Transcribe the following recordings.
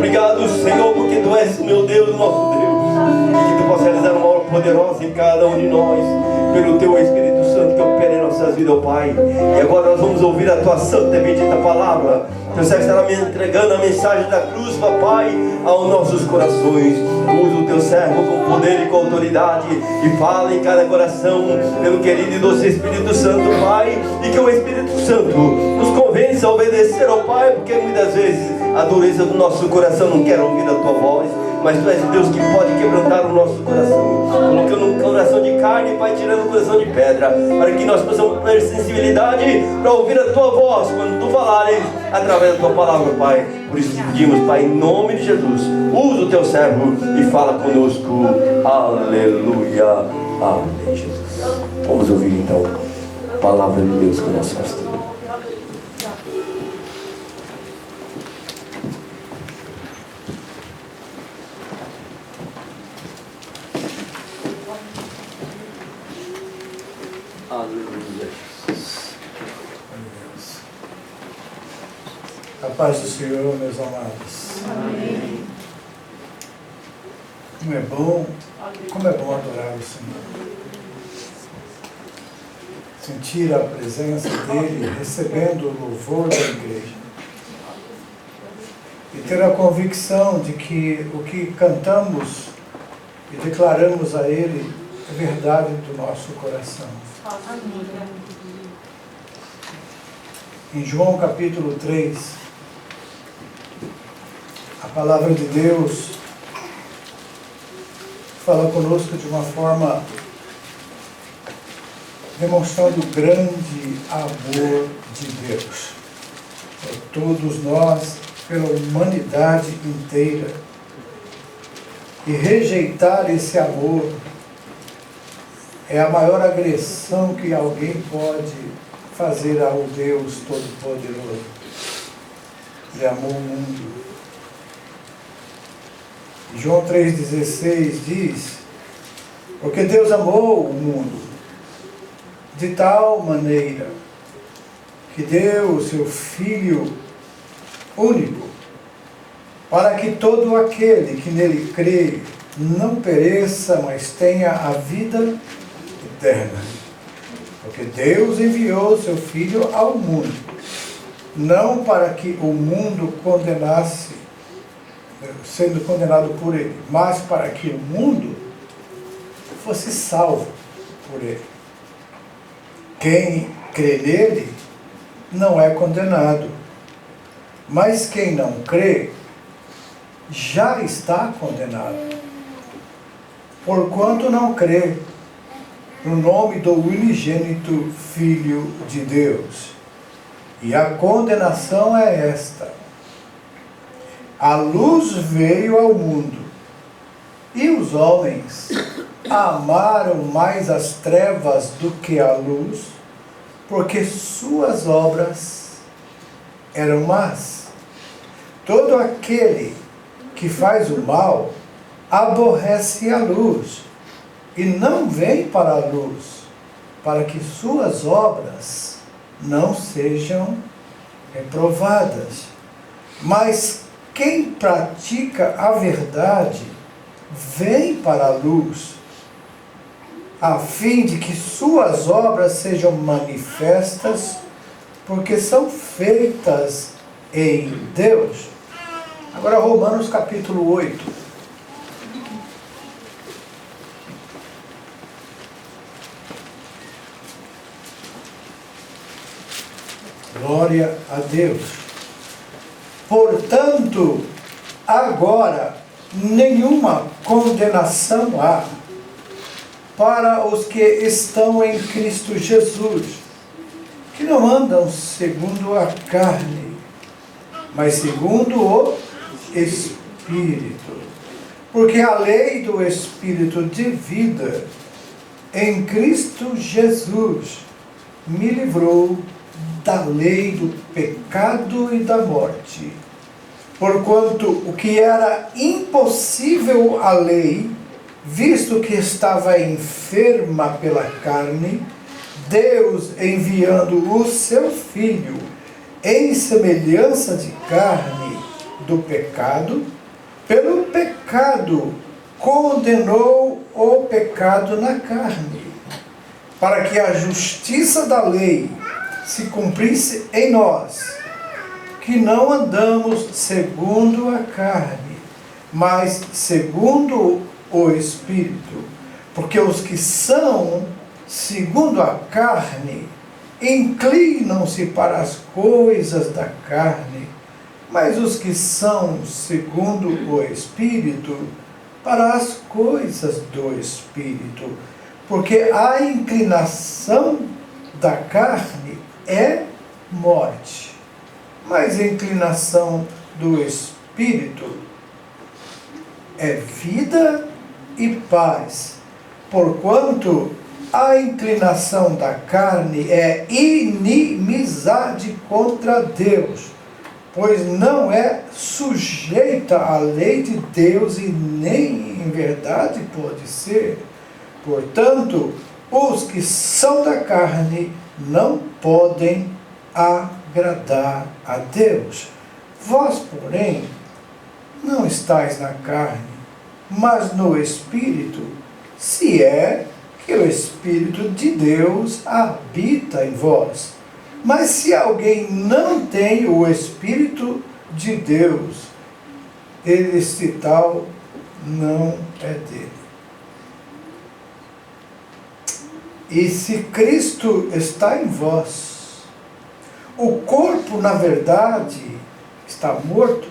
Obrigado, Senhor, porque Tu és, meu Deus, nosso Deus. E que Tu possa realizar uma obra poderosa em cada um de nós, pelo Teu Espírito Santo que opera em nossas vidas, ó Pai. E agora nós vamos ouvir a Tua santa e bendita palavra. Teu servo estará me entregando a mensagem da cruz, ó Pai, aos nossos corações. Usa o Teu servo com poder e com autoridade e fala em cada coração pelo querido e doce Espírito Santo, Pai. E que o Espírito Santo nos convença a obedecer ao Pai, porque muitas vezes a dureza do nosso coração não quer ouvir a Tua voz. Mas Tu és o Deus que pode quebrantar o nosso coração, colocando um coração de carne, Pai, tirando o coração de pedra, para que nós possamos ter sensibilidade para ouvir a Tua voz quando Tu falares através da Tua palavra, Pai. Por isso te pedimos, Pai, em nome de Jesus, usa o Teu servo e fala conosco. Aleluia. Amém, Jesus. Vamos ouvir então a palavra de Deus com nosso pastor. Aleluia. A paz do Senhor, meus amados. Amém. Como é bom adorar o Senhor. Sentir a presença dEle, recebendo o louvor da igreja. E ter a convicção de que o que cantamos e declaramos a Ele é verdade do nosso coração. Em João capítulo 3, a palavra de Deus fala conosco de uma forma demonstrando o grande amor de Deus por todos nós, pela humanidade inteira. E rejeitar esse amor é a maior agressão que alguém pode fazer ao Deus Todo-Poderoso. Ele amou o mundo. João 3,16 diz: porque Deus amou o mundo de tal maneira que deu o seu Filho único, para que todo aquele que nele crê não pereça, mas tenha a vida eterna. Porque Deus enviou o seu Filho ao mundo, não para que o mundo condenasse, sendo condenado por ele, mas para que o mundo fosse salvo por ele. Quem crê nele não é condenado, mas quem não crê já está condenado, porquanto não crê no nome do unigênito Filho de Deus. E a condenação é esta: a luz veio ao mundo, e os homens amaram mais as trevas do que a luz, porque suas obras eram más. Todo aquele que faz o mal aborrece a luz, e não vem para a luz, para que suas obras não sejam reprovadas. Mas quem pratica a verdade vem para a luz, a fim de que suas obras sejam manifestas, porque são feitas em Deus. Agora Romanos capítulo 8. Glória a Deus. Portanto, agora nenhuma condenação há para os que estão em Cristo Jesus, que não andam segundo a carne, mas segundo o Espírito. Porque a lei do Espírito de vida em Cristo Jesus me livrou da lei do pecado e da morte. Porquanto o que era impossível à lei, visto que estava enferma pela carne, Deus, enviando o seu Filho em semelhança de carne, do pecado, pelo pecado condenou o pecado na carne, para que a justiça da lei se cumprisse em nós, que não andamos segundo a carne, mas segundo o Espírito. Porque os que são segundo a carne inclinam-se para as coisas da carne, mas os que são segundo o Espírito, para as coisas do Espírito. Porque a inclinação da carne é morte, mas a inclinação do Espírito é vida e paz. Porquanto a inclinação da carne é inimizade contra Deus, pois não é sujeita à lei de Deus e nem em verdade pode ser. Portanto, os que são da carne não podem agradar a Deus. Vós, porém, não estáis na carne, mas no Espírito, se é que o Espírito de Deus habita em vós. Mas se alguém não tem o Espírito de Deus, esse tal não é dele. E se Cristo está em vós, o corpo, na verdade, está morto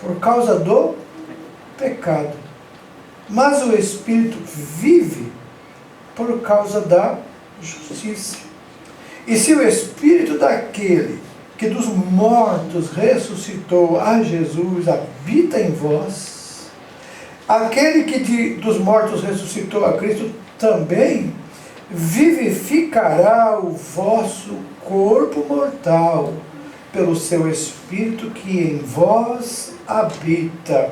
por causa do pecado, mas o Espírito vive por causa da justiça. E se o Espírito daquele que dos mortos ressuscitou a Jesus habita em vós, aquele que dos mortos ressuscitou a Cristo também vivificará o vosso corpo mortal pelo seu Espírito que em vós habita.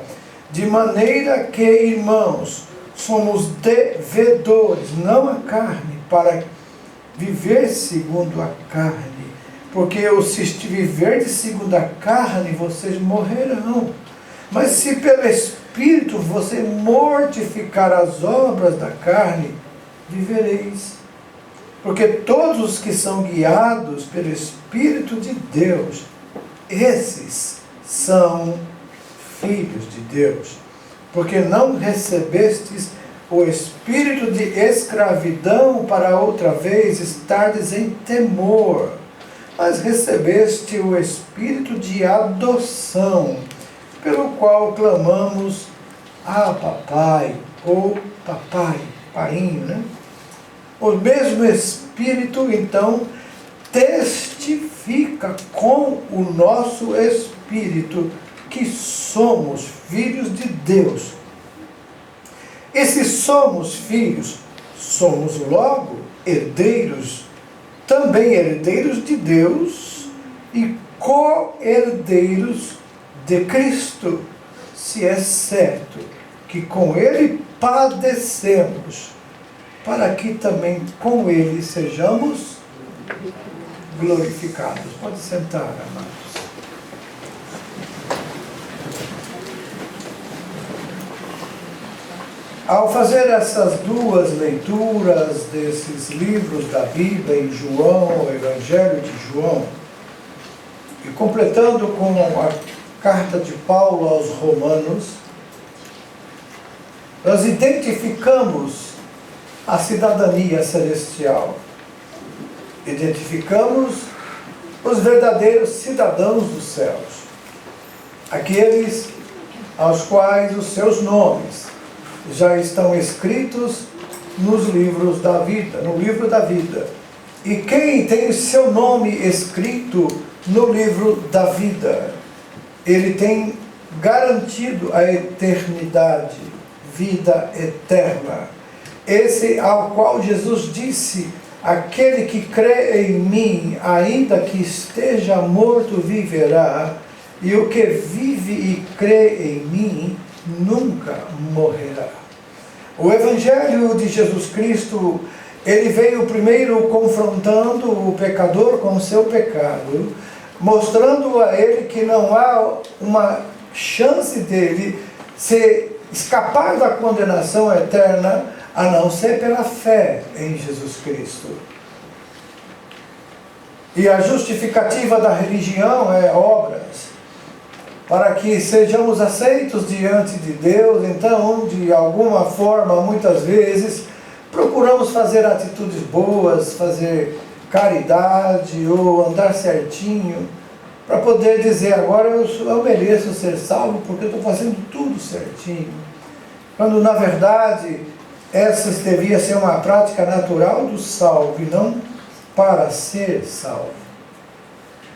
De maneira que, irmãos, somos devedores, não a carne, para viver segundo a carne. Porque se viverdes segundo a carne, vocês morrerão. Mas se pelo Espírito você mortificar as obras da carne, vivereis. Porque todos os que são guiados pelo Espírito de Deus, esses são filhos de Deus. Porque não recebestes o espírito de escravidão para outra vez estardes em temor, mas recebeste o espírito de adoção, pelo qual clamamos: Abba, Pai, ou papai, painho, né? O mesmo Espírito, então, testifica com o nosso espírito que somos filhos de Deus. E se somos filhos, somos logo herdeiros, também herdeiros de Deus e co-herdeiros de Cristo, se é certo que com Ele padecemos, para que também com Ele sejamos glorificados. Pode sentar, amados. Ao fazer essas duas leituras desses livros da Bíblia, em João, o Evangelho de João, e completando com a carta de Paulo aos Romanos, nós identificamos a cidadania celestial. Identificamos os verdadeiros cidadãos dos céus, aqueles aos quais os seus nomes já estão escritos nos livros da vida, no livro da vida. E quem tem seu nome escrito no livro da vida, ele tem garantido a eternidade, vida eterna. Esse ao qual Jesus disse: aquele que crê em mim, ainda que esteja morto, viverá, e o que vive e crê em mim nunca morrerá. O Evangelho de Jesus Cristo, ele veio primeiro confrontando o pecador com o seu pecado, mostrando a ele que não há uma chance dele se escapar da condenação eterna, a não ser pela fé em Jesus Cristo. E a justificativa da religião é obras, para que sejamos aceitos diante de Deus. Então, de alguma forma, muitas vezes, procuramos fazer atitudes boas, fazer caridade ou andar certinho, para poder dizer, agora eu mereço ser salvo porque eu estou fazendo tudo certinho. Quando, na verdade, essa devia ser uma prática natural do salvo, e não para ser salvo.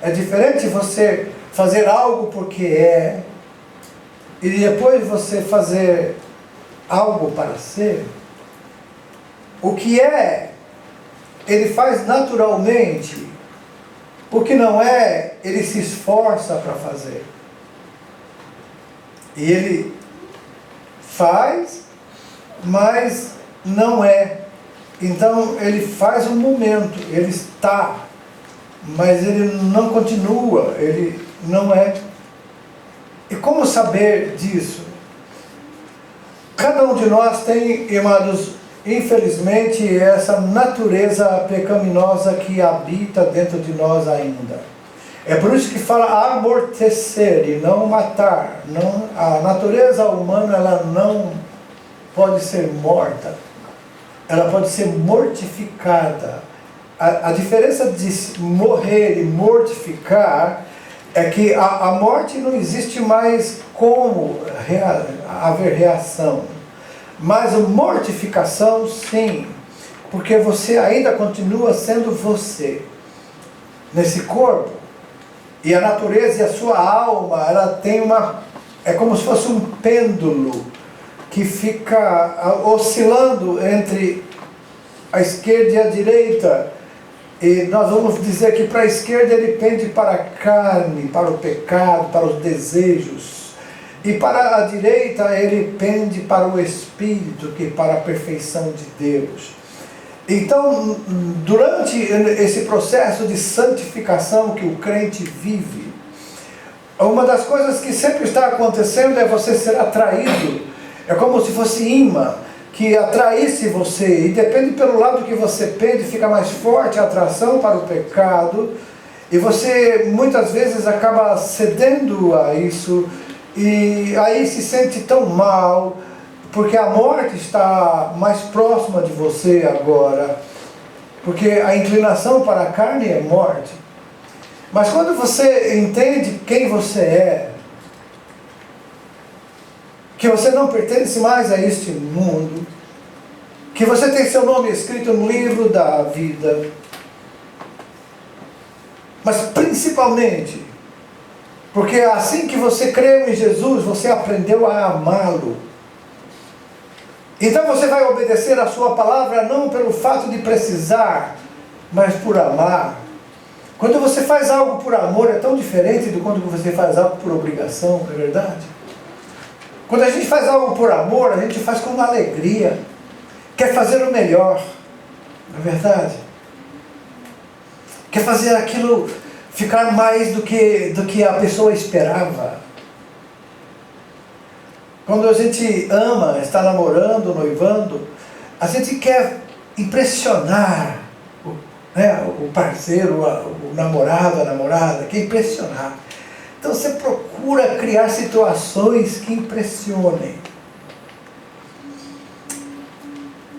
É diferente você fazer algo porque é, e depois você fazer algo para ser. O que é, ele faz naturalmente. O que não é, ele se esforça para fazer. E ele faz, mas não é. Então ele faz um momento, ele está, mas ele não continua, ele não é. E como saber disso? Cada um de nós tem, amados, infelizmente, essa natureza pecaminosa que habita dentro de nós ainda. É por isso que fala amortecer e não matar. Não, a natureza humana, ela não pode ser morta. Ela pode ser mortificada. A diferença de morrer e mortificar é que a morte não existe mais como haver reação. Mas a mortificação, sim, porque você ainda continua sendo você, nesse corpo. E a natureza e a sua alma, ela tem é como se fosse um pêndulo, que fica oscilando entre a esquerda e a direita. E nós vamos dizer que para a esquerda ele pende para a carne, para o pecado, para os desejos. E para a direita ele pende para o Espírito, que é para a perfeição de Deus. Então, durante esse processo de santificação que o crente vive, uma das coisas que sempre está acontecendo é você ser atraído. É como se fosse imã que atraísse você. E depende pelo lado que você pende, fica mais forte a atração para o pecado. E você muitas vezes acaba cedendo a isso. E aí se sente tão mal, porque a morte está mais próxima de você agora, porque a inclinação para a carne é morte. Mas quando você entende quem você é, que você não pertence mais a este mundo, que você tem seu nome escrito no livro da vida, mas principalmente porque assim que você creu em Jesus, você aprendeu a amá-lo. Então você vai obedecer a sua palavra não pelo fato de precisar, mas por amar. Quando você faz algo por amor, é tão diferente do quando você faz algo por obrigação, não é verdade? Quando a gente faz algo por amor, a gente faz com alegria, quer fazer o melhor, não é verdade? Quer fazer aquilo ficar mais do que a pessoa esperava. Quando a gente ama, está namorando, noivando, a gente quer impressionar o parceiro, o namorado, a namorada, quer impressionar. Então você procura criar situações que impressionem.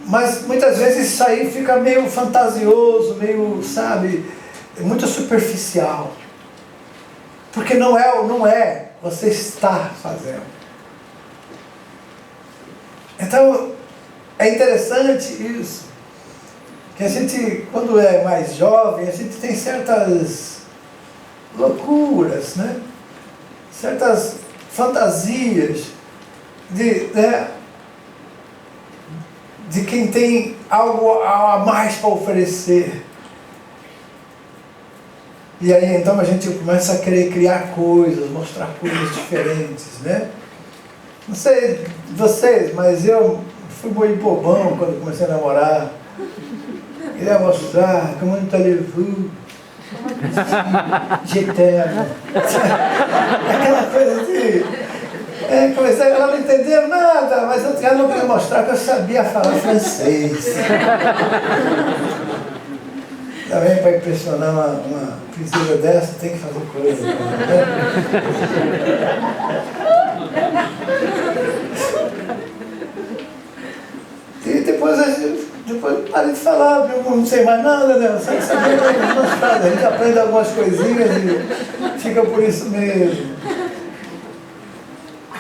Mas muitas vezes isso aí fica meio fantasioso, meio, muito superficial. Porque não é, você está fazendo. Então, é interessante isso. Que a gente, quando é mais jovem, a gente tem certas loucuras, né? Certas fantasias de quem tem algo a mais para oferecer. E aí então a gente começa a querer criar coisas, mostrar coisas diferentes, né? Não sei vocês, mas eu fui meio bobão quando comecei a namorar. Queria mostrar com muita levura. de eterno. Aquela coisa de... ela não entendeu nada, mas eu não queria mostrar que eu sabia falar francês. Também para impressionar uma princesa dessa, tem que fazer coisa. Né? E depois parei de falar, eu não sei mais nada, né? Só que saber a gente aprende algumas coisinhas e fica por isso mesmo.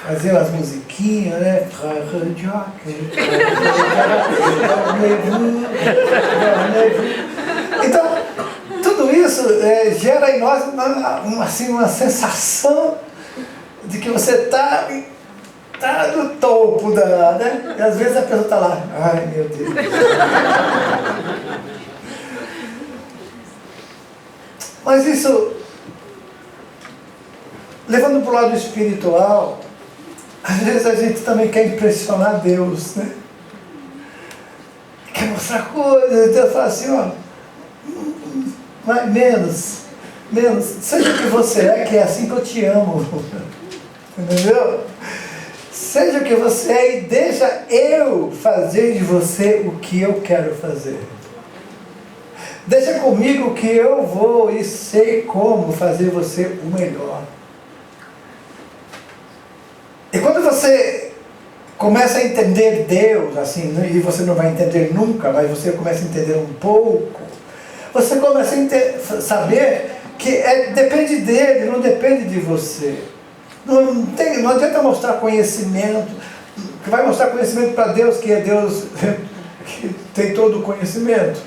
Fazia umas musiquinhas, né? Então, tudo isso gera em nós uma sensação de que você está no topo né? E às vezes a pessoa está lá, ai meu Deus. Mas isso, levando para o lado espiritual, às vezes a gente também quer impressionar Deus, né? Quer mostrar coisas, Deus fala assim, ó, menos, seja o que você é, que é assim que eu te amo. Entendeu? Seja o que você é e deixa eu fazer de você o que eu quero fazer. Deixa comigo que eu vou e sei como fazer você o melhor. E quando você começa a entender Deus, assim, e você não vai entender nunca, mas você começa a entender um pouco, você começa a saber que depende dele, não depende de você. Não adianta mostrar conhecimento, que vai mostrar conhecimento para Deus, que é Deus que tem todo o conhecimento,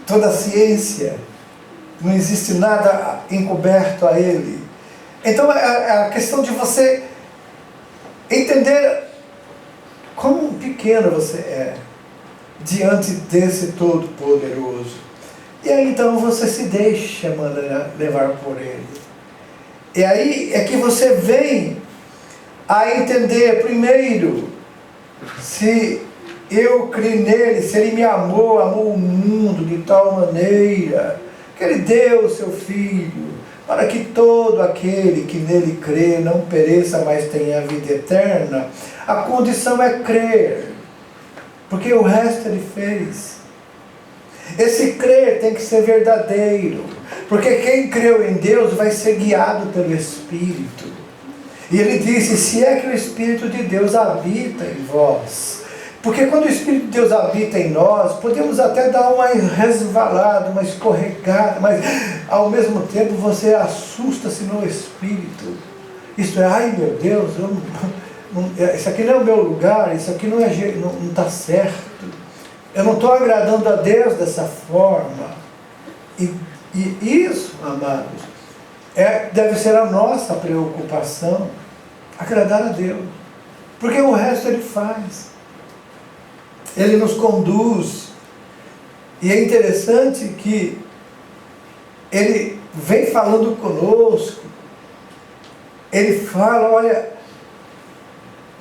toda a ciência, não existe nada encoberto a Ele. Então a questão de você entender como pequeno você é diante desse Todo-Poderoso. E aí então você se deixa levar por Ele. E aí é que você vem a entender primeiro, se eu criei nele, se Ele me amou o mundo de tal maneira, que Ele deu o seu Filho, para que todo aquele que nele crê não pereça, mas tenha a vida eterna. A condição é crer, porque o resto Ele fez. Esse crer tem que ser verdadeiro, porque quem creu em Deus vai ser guiado pelo Espírito. E Ele disse, se é que o Espírito de Deus habita em vós. Porque quando o Espírito de Deus habita em nós, podemos até dar uma resvalada, uma escorregada, mas ao mesmo tempo você assusta-se no Espírito. Isto é, ai meu Deus, isso aqui não é o meu lugar, isso aqui não está certo. Eu não estou agradando a Deus dessa forma. E isso, amados, deve ser a nossa preocupação, agradar a Deus. Porque o resto Ele faz. Ele nos conduz. E é interessante que Ele vem falando conosco. Ele fala, olha,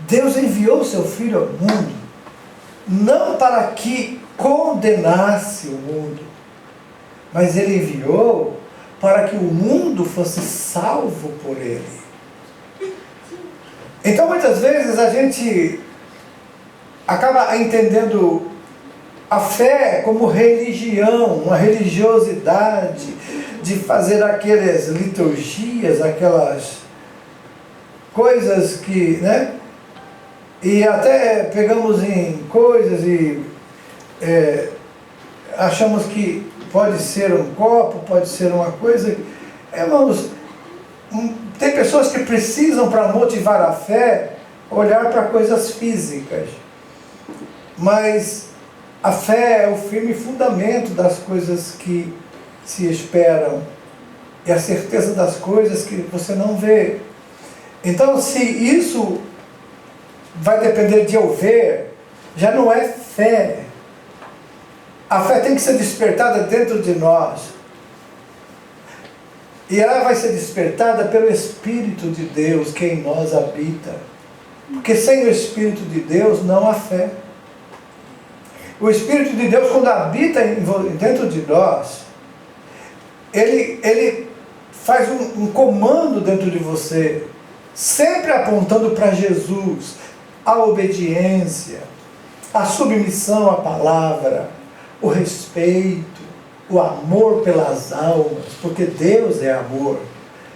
Deus enviou o seu Filho ao mundo, não para que condenasse o mundo, mas Ele enviou para que o mundo fosse salvo por Ele. Então muitas vezes a gente acaba entendendo a fé como religião, uma religiosidade de fazer aquelas liturgias, aquelas coisas que, né? E até pegamos em coisas e achamos que pode ser um copo, pode ser uma coisa. Irmãos, tem pessoas que precisam, para motivar a fé, olhar para coisas físicas. Mas a fé é o firme fundamento das coisas que se esperam. E a certeza das coisas que você não vê. Então, se isso vai depender de eu ver, já não é fé. A fé tem que ser despertada dentro de nós. E ela vai ser despertada pelo Espírito de Deus que em nós habita. Porque sem o Espírito de Deus não há fé. O Espírito de Deus, quando habita dentro de nós, ele faz um comando dentro de você, sempre apontando para Jesus, a obediência, a submissão à palavra, o respeito, o amor pelas almas, porque Deus é amor.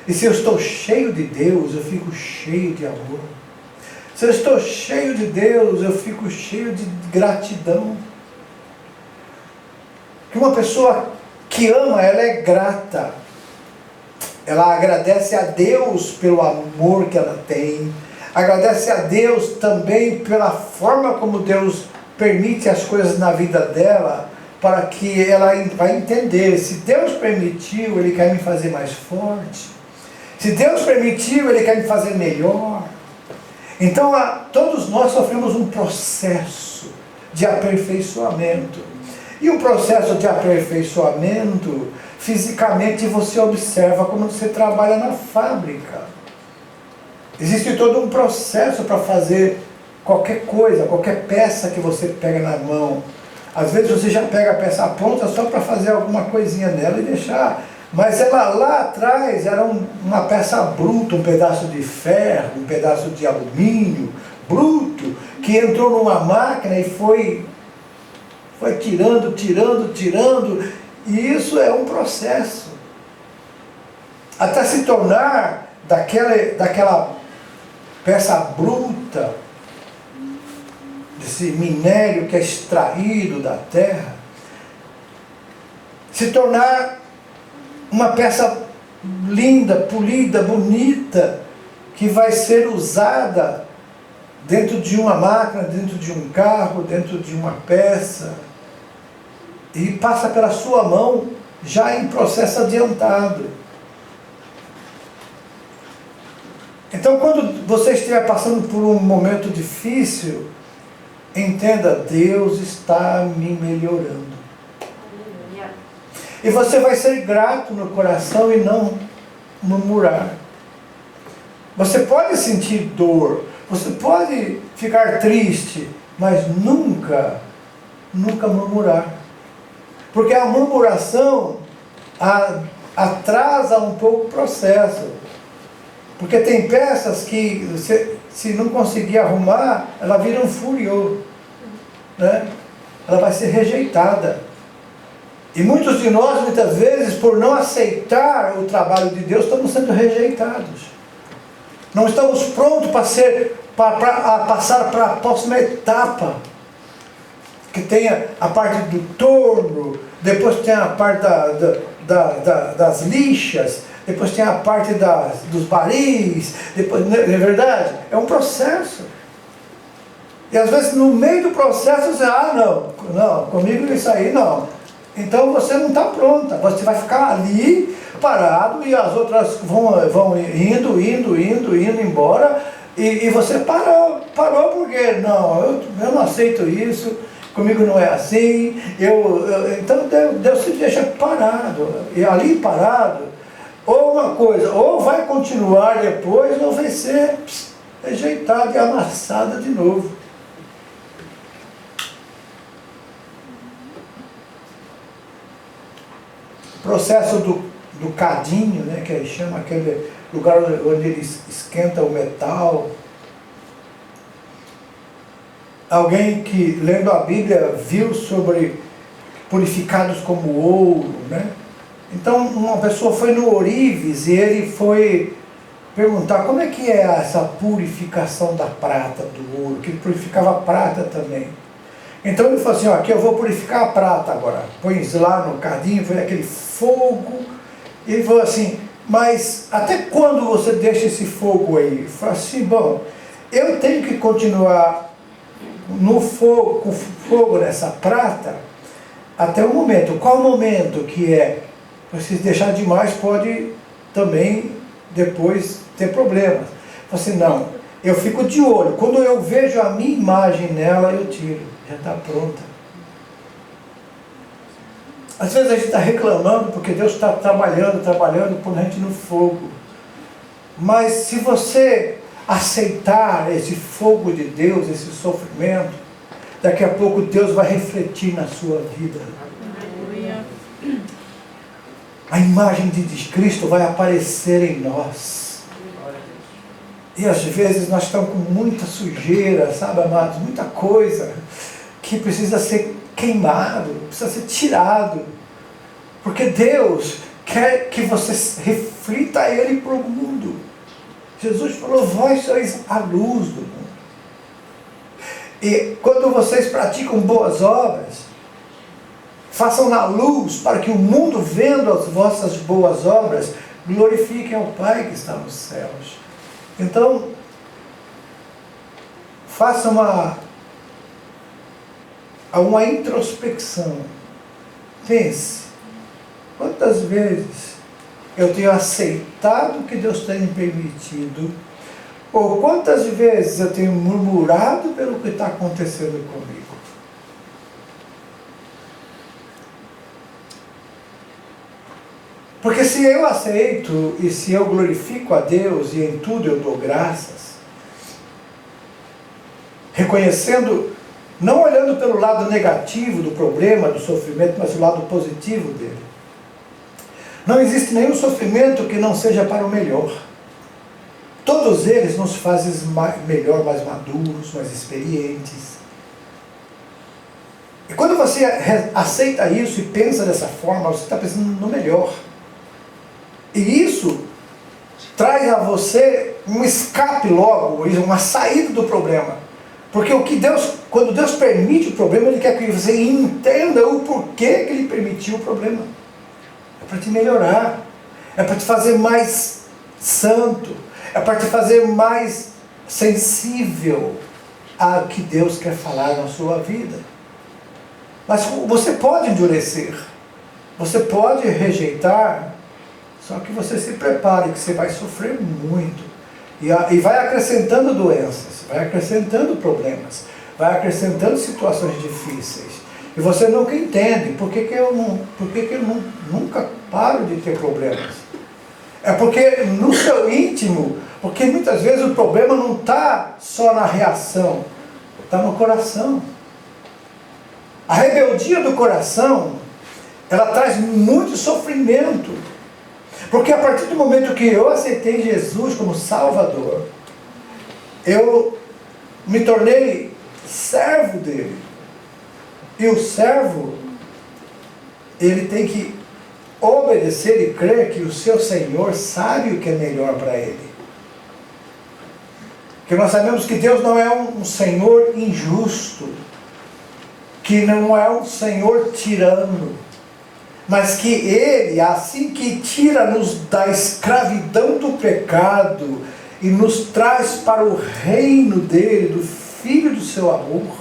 E se eu estou cheio de Deus, eu fico cheio de amor. Se eu estou cheio de Deus, eu fico cheio de gratidão. Que uma pessoa que ama, ela é grata. Ela agradece a Deus pelo amor que ela tem. Agradece a Deus também pela forma como Deus permite as coisas na vida dela, para que ela vai entender. Se Deus permitiu, Ele quer me fazer mais forte. Se Deus permitiu, Ele quer me fazer melhor. Então, todos nós sofremos um processo de aperfeiçoamento. E o processo de aperfeiçoamento, fisicamente você observa quando você trabalha na fábrica. Existe todo um processo para fazer qualquer coisa, qualquer peça que você pega na mão. Às vezes você já pega a peça pronta só para fazer alguma coisinha nela e deixar. Mas ela lá atrás era uma peça bruta, um pedaço de ferro, um pedaço de alumínio bruto, que entrou numa máquina e foi tirando. E isso é um processo. Até se tornar daquela peça bruta, desse minério que é extraído da terra, se tornar uma peça linda, polida, bonita, que vai ser usada dentro de uma máquina, dentro de um carro, dentro de uma peça, e passa pela sua mão já em processo adiantado. Então, quando você estiver passando por um momento difícil, entenda, Deus está me melhorando. E você vai ser grato no coração e não murmurar. Você pode sentir dor, você pode ficar triste, mas nunca murmurar. Porque a murmuração atrasa um pouco o processo. Porque tem peças que, se não conseguir arrumar, ela vira um furiô, né? Ela vai ser rejeitada. E muitos de nós, muitas vezes, por não aceitar o trabalho de Deus, estamos sendo rejeitados. Não estamos prontos para passar para a próxima etapa. Que tem a parte do torno, depois tem a parte das lixas, depois tem a parte dos baris, depois, não é verdade? É um processo. E às vezes no meio do processo você não, comigo isso aí não. Então você não está pronta, você vai ficar ali parado e as outras vão indo embora e você parou porque não, eu não aceito isso, comigo não é assim, então Deus se deixa parado, e ali parado, ou uma coisa, ou vai continuar depois, ou vai ser rejeitado e amassado de novo. O processo do cadinho, né, que ele chama, aquele lugar onde ele esquenta o metal. Alguém que, lendo a Bíblia, viu sobre purificados como ouro, né? Então, uma pessoa foi no ourives e ele foi perguntar como é que é essa purificação da prata, do ouro, que ele purificava a prata também. Então ele falou assim, aqui eu vou purificar a prata agora. Põe lá no cadinho, foi aquele fogo. E ele falou assim, mas até quando você deixa esse fogo aí? Ele falou assim, bom, eu tenho que continuar no fogo, com fogo nessa prata, até o momento. Qual o momento que é? Se deixar demais pode também depois ter problemas. Eu falei assim, não, eu fico de olho. Quando eu vejo a minha imagem nela, eu tiro. Já está pronta. Às vezes a gente está reclamando porque Deus está trabalhando, pondo a gente no fogo. Mas se você aceitar esse fogo de Deus, esse sofrimento, daqui a pouco Deus vai refletir na sua vida. a imagem de Cristo vai aparecer em nós. E às vezes nós estamos com muita sujeira, sabe, amados? Muita coisa que precisa ser queimado, precisa ser tirado. Porque Deus quer que você reflita Ele para o mundo. Jesus falou, vós sois a luz do mundo. E quando vocês praticam boas obras, façam na luz, para que o mundo, vendo as vossas boas obras, glorifique ao Pai que está nos céus. Então, faça uma introspecção. Pense, quantas vezes eu tenho aceitado o que Deus tem me permitido, ou quantas vezes eu tenho murmurado pelo que está acontecendo comigo. Porque se eu aceito e se eu glorifico a Deus e em tudo eu dou graças, reconhecendo, não olhando pelo lado negativo do problema, do sofrimento, mas o lado positivo dele. Não existe nenhum sofrimento que não seja para o melhor. Todos eles nos fazem melhor, mais maduros, mais experientes. E quando você aceita isso e pensa dessa forma, você está pensando no melhor. E isso traz a você um escape logo, uma saída do problema. Porque quando Deus permite o problema, Ele quer que você entenda o porquê que Ele permitiu o problema. É para te melhorar, é para te fazer mais santo, é para te fazer mais sensível a que Deus quer falar na sua vida. Mas você pode endurecer, você pode rejeitar, só que você se prepare, que você vai sofrer muito. E vai acrescentando doenças, vai acrescentando problemas, vai acrescentando situações difíceis. E você nunca entende por que eu nunca paro de ter problemas. É porque no seu íntimo, porque muitas vezes o problema não está só na reação, está no coração. A rebeldia do coração, ela traz muito sofrimento. Porque a partir do momento que eu aceitei Jesus como Salvador, eu me tornei servo dele. E o servo, ele tem que obedecer e crer que o seu Senhor sabe o que é melhor para ele. Porque nós sabemos que Deus não é um Senhor injusto, que não é um Senhor tirano, mas que Ele, assim que tira-nos da escravidão do pecado e nos traz para o reino dele, do Filho do seu amor,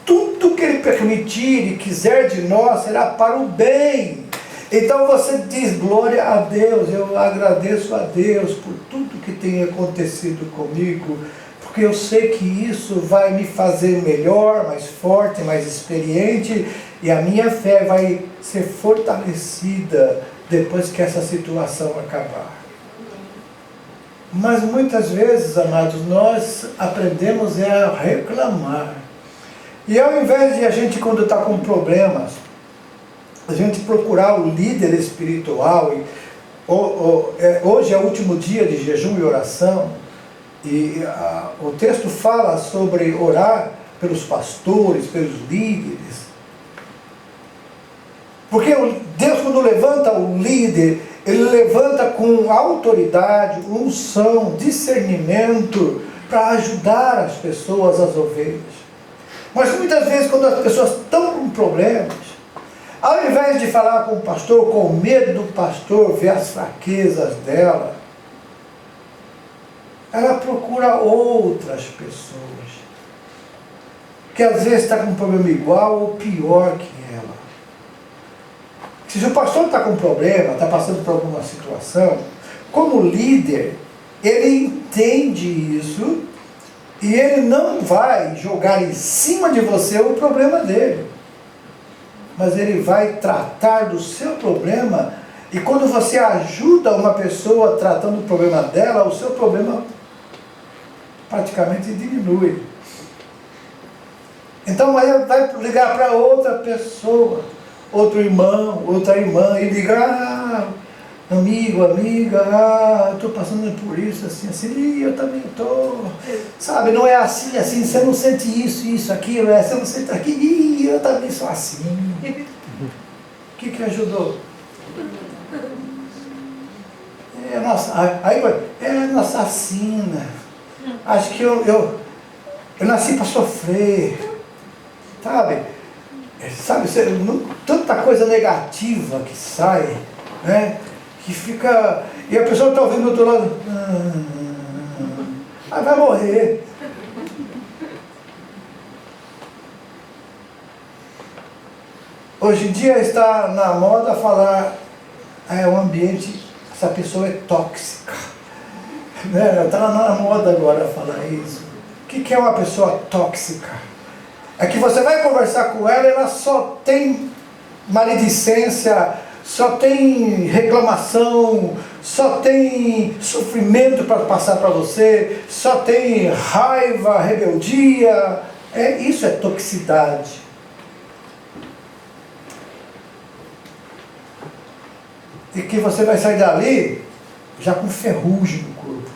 tudo que Ele permitir e quiser de nós será para o bem. Então você diz, glória a Deus, eu agradeço a Deus por tudo que tem acontecido comigo, porque eu sei que isso vai me fazer melhor, mais forte, mais experiente, e a minha fé vai ser fortalecida depois que essa situação acabar. Mas muitas vezes, amados, nós aprendemos a reclamar. E ao invés de a gente, quando está com problemas, a gente procurar o líder espiritual, hoje é o último dia de jejum e oração, e o texto fala sobre orar pelos pastores, pelos líderes. Porque Deus, quando levanta o líder, Ele levanta com autoridade, unção, discernimento, para ajudar as pessoas, as ovelhas. Mas muitas vezes, quando as pessoas estão com problemas, ao invés de falar com o pastor, com medo do pastor ver as fraquezas dela, ela procura outras pessoas, que às vezes está com um problema igual ou pior que ela. Se o pastor está com um problema, está passando por alguma situação, como líder, ele entende isso e ele não vai jogar em cima de você o problema dele, mas ele vai tratar do seu problema. E quando você ajuda uma pessoa tratando o problema dela, o seu problema praticamente diminui. Então aí vai ligar para outra pessoa. outro irmão, outra irmã, e liga, amigo, amiga, estou passando por isso, assim, assim, e eu também estou. Sabe, não é assim, assim, você não sente isso, aquilo, você não sente aquilo, e eu também sou assim. O que ajudou? Nossa assina. Acho que eu nasci para sofrer. Sabe, tanta coisa negativa que sai, né? Que fica. E a pessoa está ouvindo do outro lado. Vai morrer. Hoje em dia está na moda falar, o ambiente, essa pessoa é tóxica. Né? Está na moda agora falar isso. O que é uma pessoa tóxica? É que você vai conversar com ela, ela só tem maledicência, só tem reclamação, só tem sofrimento para passar para você, só tem raiva, rebeldia. Isso é toxicidade. E que você vai sair dali já com ferrugem no corpo.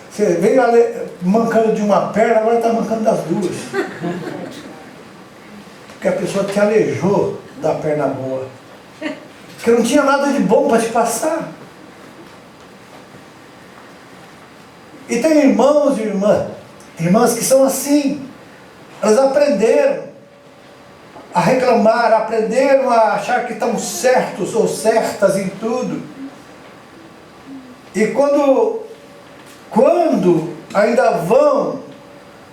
Você veio ali mancando de uma perna, agora está mancando das duas. Porque a pessoa te aleijou da perna boa. Porque não tinha nada de bom para te passar. E tem irmãos e irmãs que são assim. Elas aprenderam a reclamar, aprenderam a achar que estão certos ou certas em tudo. E quando ainda vão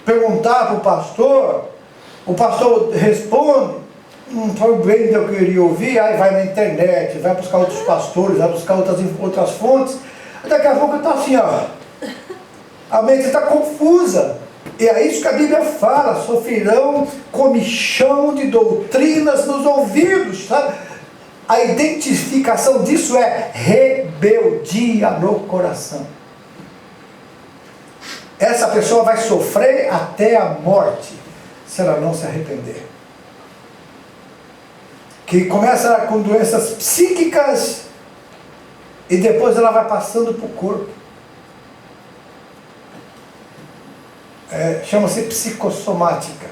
perguntar para o pastor responde, não foi bem que eu queria ouvir, aí vai na internet, vai buscar outros pastores, vai buscar outras fontes, daqui a pouco está assim, ó, a mente está confusa. E é isso que a Bíblia fala, sofrerão comichão de doutrinas nos ouvidos, sabe? A identificação disso é rebeldia no coração. Essa pessoa vai sofrer até a morte, se ela não se arrepender. Que começa com doenças psíquicas e depois ela vai passando para o corpo. Chama-se psicossomática.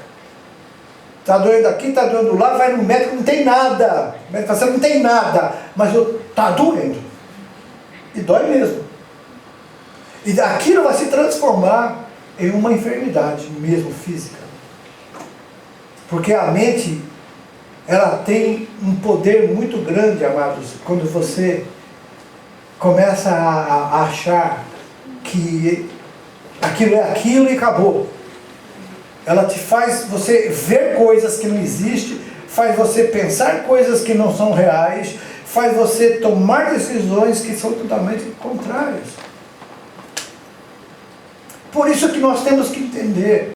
Está doendo aqui, está doendo lá, vai no médico, não tem nada. O médico fala, você não tem nada, mas está doendo. E dói mesmo. E aquilo vai se transformar em uma enfermidade mesmo física. Porque a mente, ela tem um poder muito grande, amados, quando você começa a achar que aquilo é aquilo e acabou. Ela te faz você ver coisas que não existem, faz você pensar coisas que não são reais, faz você tomar decisões que são totalmente contrárias. Por isso que nós temos que entender